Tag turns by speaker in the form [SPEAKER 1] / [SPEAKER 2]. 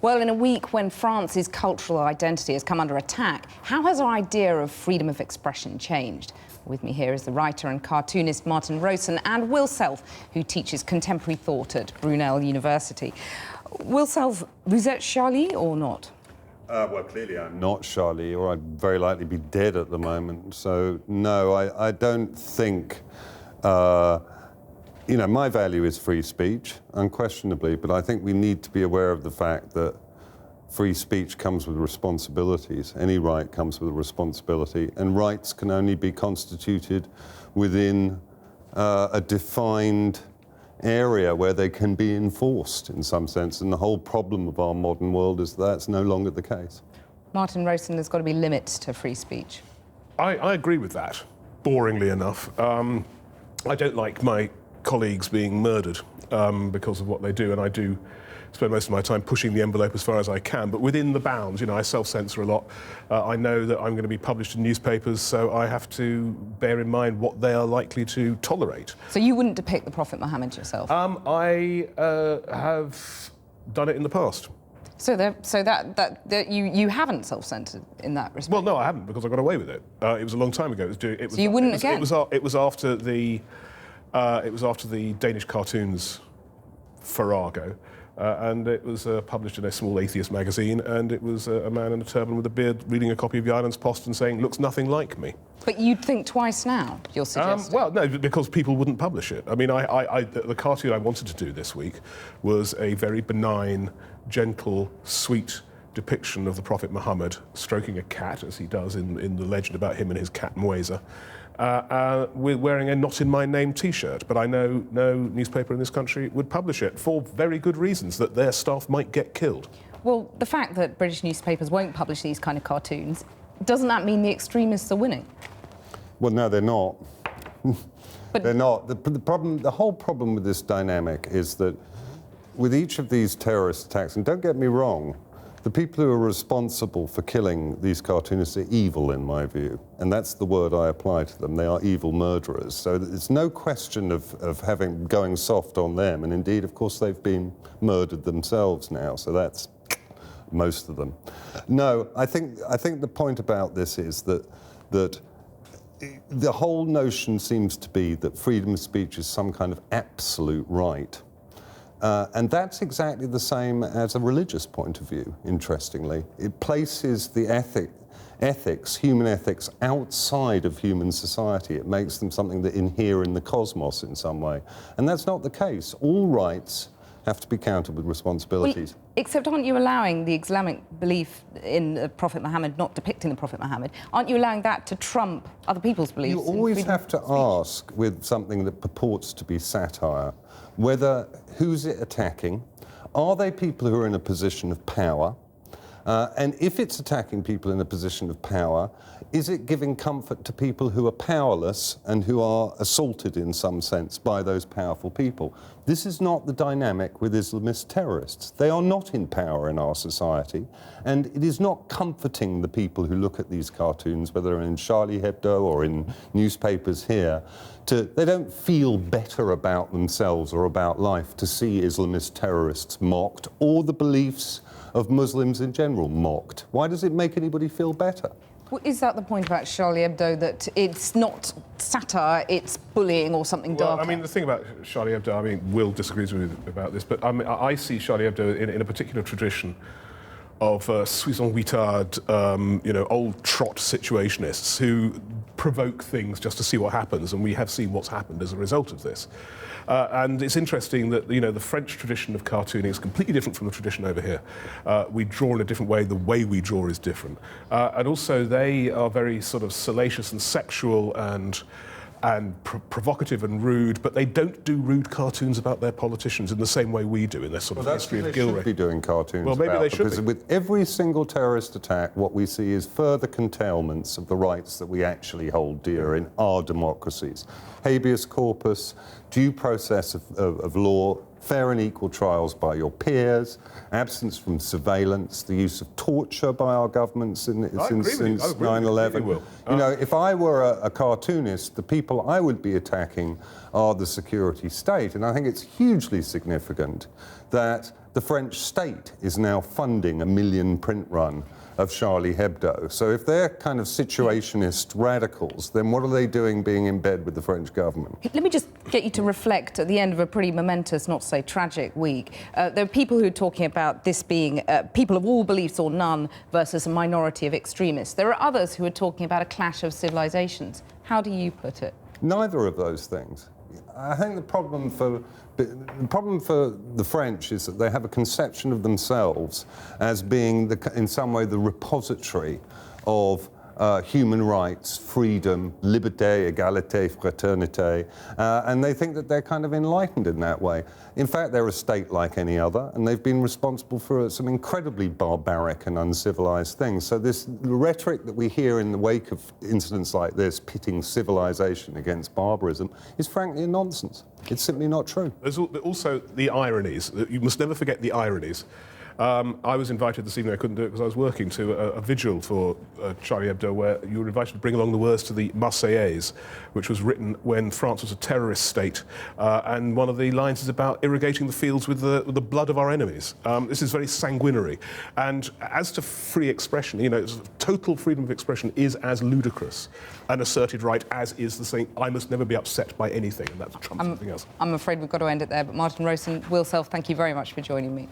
[SPEAKER 1] Well, in a week when France's cultural identity has come under attack, how has our idea of freedom of expression changed? With me here is the writer and cartoonist Martin Rowson and Will Self, who teaches contemporary thought at Brunel University. Will Self, vous êtes Charlie or not?
[SPEAKER 2] Well, clearly I'm not Charlie, or I'd very likely be dead at the moment. So, no, I don't think... you know, my value is free speech, unquestionably, but I think we need to be aware of the fact that free speech comes with responsibilities. Any right comes with a responsibility, and rights can only be constituted within a defined area where they can be enforced in some sense, and the whole problem of our modern world is that's no longer the case.
[SPEAKER 1] Martin Rowson, there's got to be limits to free speech.
[SPEAKER 3] I agree with that, boringly enough. I don't like my colleagues being murdered because of what they do, and I do spend most of my time pushing the envelope as far as I can, but within the bounds. You know, I self-censor a lot. I know that I'm going to be published in newspapers, so I have to bear in mind what they are likely to tolerate.
[SPEAKER 1] So you wouldn't depict the Prophet Muhammad yourself?
[SPEAKER 3] I have done it in the past.
[SPEAKER 1] So that you haven't self-censored in that respect?
[SPEAKER 3] Well, no, I haven't, because I got away with it. It was a long time ago.
[SPEAKER 1] So you wouldn't again?
[SPEAKER 3] It was after the Danish cartoons farrago, and it was published in a small atheist magazine, and it was a man in a turban with a beard reading a copy of the Island's Post and saying, "Looks nothing like me."
[SPEAKER 1] But you'd think twice now, you're suggesting?
[SPEAKER 3] Well, no, because people wouldn't publish it. I mean, the cartoon I wanted to do this week was a very benign, gentle, sweet depiction of the Prophet Muhammad stroking a cat, as he does in the legend about him and his cat Mueza. We're wearing a Not In My Name T-shirt, but I know no newspaper in this country would publish it for very good reasons, that their staff might get killed. Well,
[SPEAKER 1] the fact that British newspapers won't publish these kind of cartoons, doesn't that mean the extremists are winning?
[SPEAKER 2] Well, no, they're not. They're not. The whole problem with this dynamic is that with each of these terrorist attacks, and don't get me wrong, the people who are responsible for killing these cartoonists are evil, in my view, and that's the word I apply to them. They are evil murderers. So it's no question of going soft on them, and indeed, of course, they've been murdered themselves now, so that's most of them. No, I think the point about this is that the whole notion seems to be that freedom of speech is some kind of absolute right. And that's exactly the same as a religious point of view, interestingly. It places the human ethics, outside of human society. It makes them something that inhere in the cosmos in some way. And that's not the case. All rights have to be counted with responsibilities.
[SPEAKER 1] Well, except aren't you allowing the Islamic belief in the Prophet Muhammad, not depicting the Prophet Muhammad, aren't you allowing that to trump other people's beliefs?
[SPEAKER 2] You always have to ask, with something that purports to be satire, who's it attacking? Are they people who are in a position of power? And if it's attacking people in a position of power, is it giving comfort to people who are powerless and who are assaulted in some sense by those powerful people? This is not the dynamic with Islamist terrorists. They are not in power in our society, and it is not comforting the people who look at these cartoons, whether in Charlie Hebdo or in newspapers here. They don't feel better about themselves or about life to see Islamist terrorists mocked, or the beliefs of Muslims in general mocked. Why does it make anybody feel better?
[SPEAKER 1] Well, is that the point about Charlie Hebdo, that it's not satire, it's bullying or something darker?
[SPEAKER 3] Well, I mean, the thing about Charlie Hebdo, I mean, Will disagrees with me about this, but I see Charlie Hebdo in a particular tradition of sous-en-huitard, you know, old trot situationists who provoke things just to see what happens, and we have seen what's happened as a result of this. And it's interesting that, you know, the French tradition of cartooning is completely different from the tradition over here. We draw in a different way. The way we draw is different. And also, they are very sort of salacious and sexual and provocative and rude, but they don't do rude cartoons about their politicians in the same way we do in their sort of history of Gilray.
[SPEAKER 2] Well, they should be doing cartoons.
[SPEAKER 3] Well, maybe they should be.
[SPEAKER 2] Because with every single terrorist attack, what we see is further curtailments of the rights that we actually hold dear in our democracies. Habeas corpus, due process of law, fair and equal trials by your peers, absence from surveillance, the use of torture by our governments since 9/11. You know, if I were a cartoonist, the people I would be attacking are the security state. And I think it's hugely significant that the French state is now funding a 1 million print run of Charlie Hebdo. So if they're kind of situationist radicals, then what are they doing being in bed with the French government?
[SPEAKER 1] Let me just get you to reflect at the end of a pretty momentous, not to say tragic, week. There are people who are talking about this being people of all beliefs or none versus a minority of extremists. There are others who are talking about a clash of civilizations. How do you put it?
[SPEAKER 2] Neither of those things. I think the problem for the French is that they have a conception of themselves as being, in some way, the repository of human rights, freedom, liberté, égalité, fraternité, and they think that they're kind of enlightened in that way. In fact, they're a state like any other, and they've been responsible for some incredibly barbaric and uncivilized things. So this rhetoric that we hear in the wake of incidents like this, pitting civilization against barbarism, is frankly nonsense. It's simply not true.
[SPEAKER 3] There's also the ironies. You must never forget the ironies. I was invited this evening, I couldn't do it because I was working, to a vigil for Charlie Hebdo, where you were invited to bring along the words to the Marseillaise, which was written when France was a terrorist state, and one of the lines is about irrigating the fields with the blood of our enemies. This is very sanguinary. And as to free expression, you know, total freedom of expression is as ludicrous an asserted right as is the saying, I must never be upset by anything, and that trumps something else.
[SPEAKER 1] I'm afraid we've got to end it there, but Martin Rowson, Will Self, thank you very much for joining me.